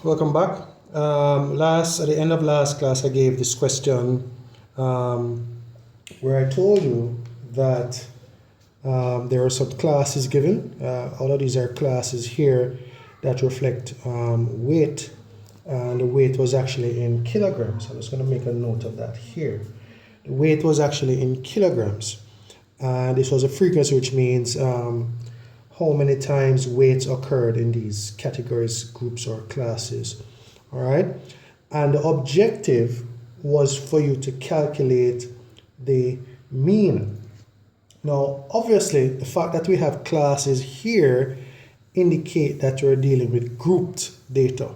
welcome back. At the end of last class, I gave this question where I told you that there are some classes given. All of these are classes here that reflect weight, and the weight was actually in kilograms. I'm just going to make a note of that here. The weight was actually in kilograms, and this was a frequency, which means how many times weights occurred in these categories, groups, or classes. All right, and the objective was for you to calculate the mean. Now, obviously, the fact that we have classes here indicate that we're dealing with grouped data.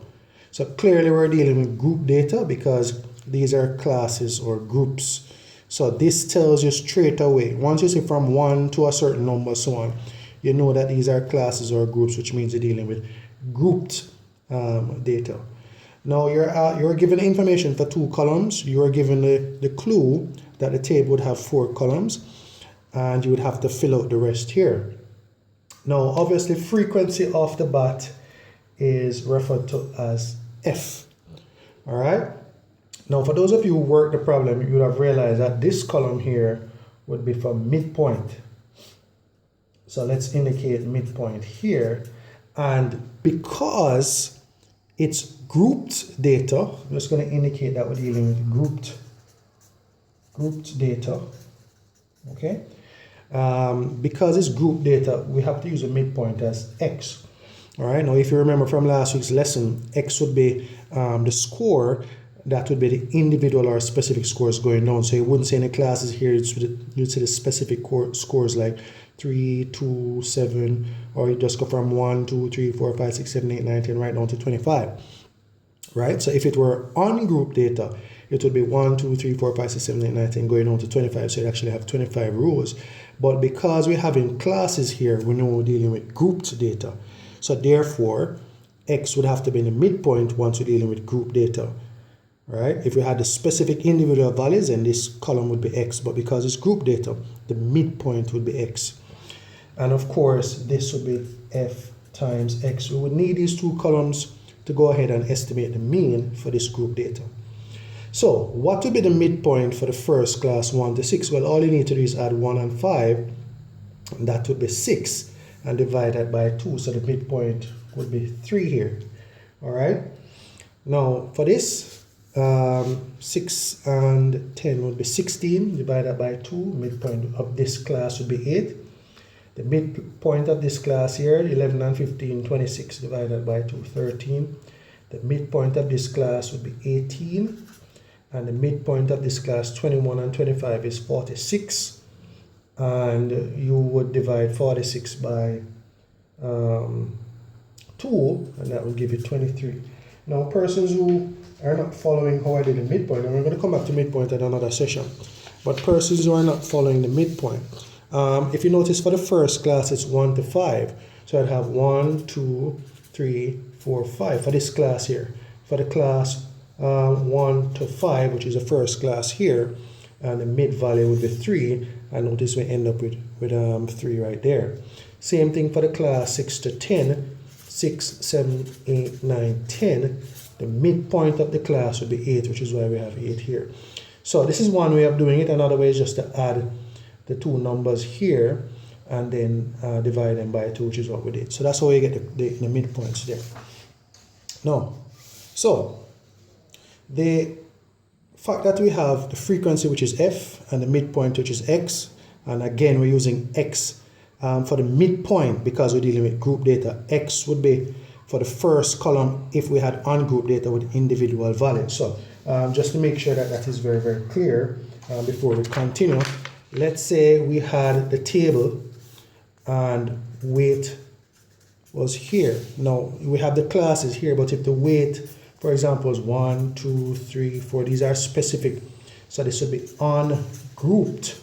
So clearly we're dealing with group data because these are classes or groups. So this tells you straight away, once you see from 1 to a certain number, so on, you know that these are classes or groups, which means you're dealing with grouped data. Now you're given information for 2 columns. You are given the clue that the table would have 4 columns, and you would have to fill out the rest here. Now, obviously, frequency off the bat is referred to as F. All right. Now, for those of you who worked the problem, you would have realized that this column here would be for midpoint. So let's indicate midpoint here. And because it's grouped data, I'm just going to indicate that we're dealing with grouped data. Okay. Because it's group data, we have to use a midpoint as X. All right. Now, if you remember from last week's lesson, X would be the score. That would be the individual or specific scores going down. So you wouldn't say any classes here. You'd say the specific scores like 3, 2, 7, or you just go from 1, 2, 3, 4, 5, 6, 7, 8, 9, 10, right down to 25. Right. So if it were on group data, it would be 1, 2, 3, 4, 5, 6, 7, 8, 9, 10 going on to 25. So you actually have 25 rows. But because we're having classes here, we know we're dealing with grouped data. So therefore, X would have to be in the midpoint once we're dealing with group data. Right? If we had the specific individual values, then this column would be X. But because it's group data, the midpoint would be X. And of course, this would be F times X. We would need these 2 columns to go ahead and estimate the mean for this group data. So what would be the midpoint for the first class 1 to 6? Well, all you need to do is add 1 and 5. And that would be 6. And divide that by 2. So the midpoint would be 3 here. All right. Now for this, 6 and 10 would be 16. Divide that by 2. Midpoint of this class would be 8. The midpoint of this class here, 11 and 15, 26. Divided by 2, 13. The midpoint of this class would be 18. And the midpoint of this class, 21 and 25, is 46. And you would divide 46 by 2, and that will give you 23. Now, persons who are not following how I did the midpoint, and we're going to come back to midpoint at another session, but persons who are not following the midpoint, if you notice for the first class, it's 1 to 5. So I'd have 1, 2, 3, 4, 5 for this class here. For the class 1 to 5, which is the first class here, and the mid value would be 3, and notice we end up with 3 right there. Same thing for the class 6 to 10, 6, 7, 8, 9, 10. The midpoint of the class would be 8, which is why we have 8 here. So this is one way of doing it. Another way is just to add the 2 numbers here and then divide them by 2, which is what we did. So that's how you get the midpoints there. Now, so the fact that we have the frequency, which is F, and the midpoint, which is X, and again, we're using X for the midpoint because we're dealing with group data. X would be for the first column if we had on-group data with individual values. So just to make sure that that is very, very clear before we continue, let's say we had the table and weight was here. Now, we have the classes here, but if the weight, for example, is 1, 2, 3, 4, these are specific. So this would be ungrouped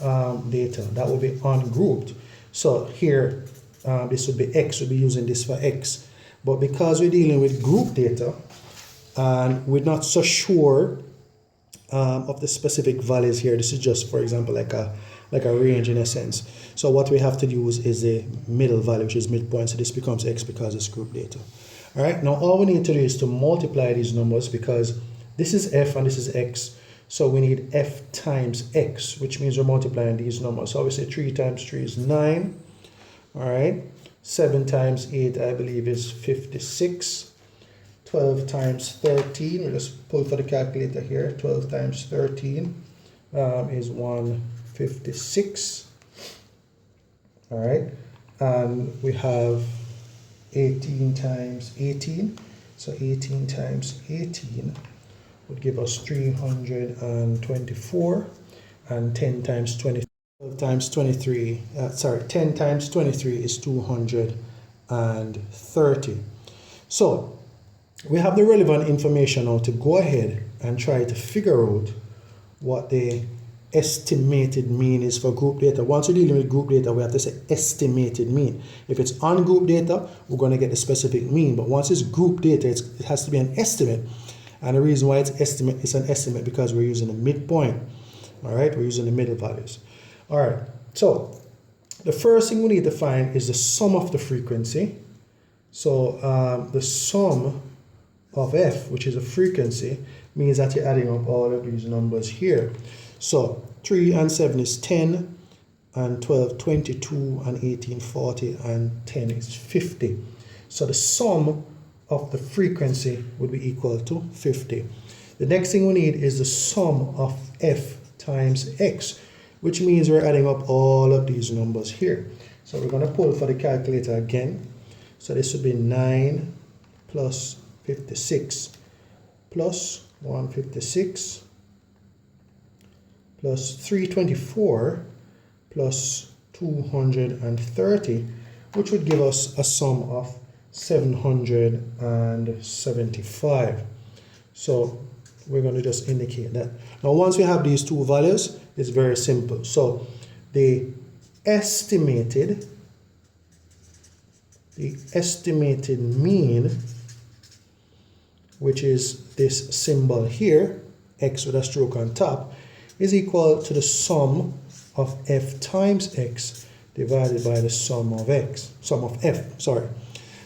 data. That would be ungrouped. So here, this would be X, we'll be using this for X. But because we're dealing with group data, and we're not so sure of the specific values here, this is just, for example, like a range in a sense. So what we have to use is the middle value, which is midpoint. So this becomes X because it's group data. All right, now all we need to do is to multiply these numbers because this is f and this is x. So we need f times x, which means we're multiplying these numbers. So obviously 3 times 3 is 9. All right, 7 times 8, I believe, is 56. 12 times 13, we'll just pull for the calculator here. 12 times 13 is 156. All right, and we have 18 times 18. So 18 times 18 would give us 324, and 10 times 20 times 23, 10 times 23 is 230. So we have the relevant information now to go ahead and try to figure out what the estimated mean is for group data. Once we're dealing with group data, we have to say estimated mean. If it's on group data, we're going to get the specific mean. But once it's group data, it has to be an estimate. And the reason why it's an estimate because we're using a midpoint. All right, we're using the middle values. All right, so the first thing we need to find is the sum of the frequency. So the sum of f, which is a frequency, means that you're adding up all of these numbers here. So 3 and 7 is 10, and 12, 22, and 18, 40, and 10 is 50. So the sum of the frequency would be equal to 50. The next thing we need is the sum of f times x, which means we're adding up all of these numbers here. So we're going to pull for the calculator again. So this would be 9 plus 56 plus 156 plus 324 plus 230, which would give us a sum of 775. So we're going to just indicate that. Now once we have these two values, it's very simple. So the estimated mean, which is this symbol here, x with a stroke on top, is equal to the sum of f times x divided by the sum of f, sorry.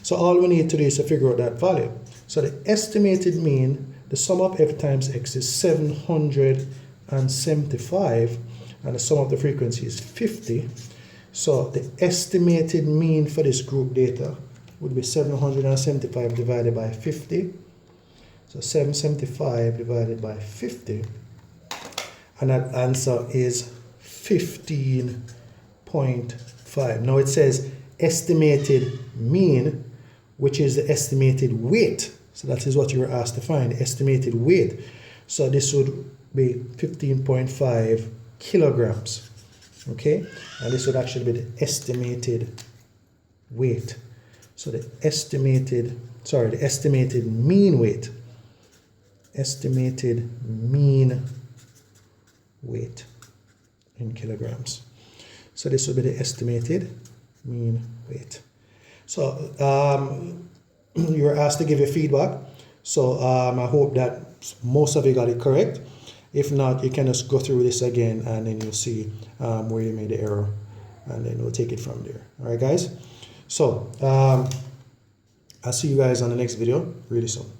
So all we need to do is to figure out that value. So the estimated mean, the sum of f times x is 775, and the sum of the frequency is 50. So the estimated mean for this group data would be 775 divided by 50. So 775 divided by 50, and that answer is 15.5. Now it says estimated mean, which is the estimated weight. So that is what you were asked to find, estimated weight. So this would be 15.5 kilograms. Okay, and this would actually be the estimated weight. So the estimated mean weight. Estimated mean weight in kilograms. So this would be the estimated mean weight. So you were asked to give your feedback. So I hope that most of you got it correct. If not, you can just go through this again and then you'll see where you made the error, and then we'll take it from there. All right, guys? So I'll see you guys on the next video really soon.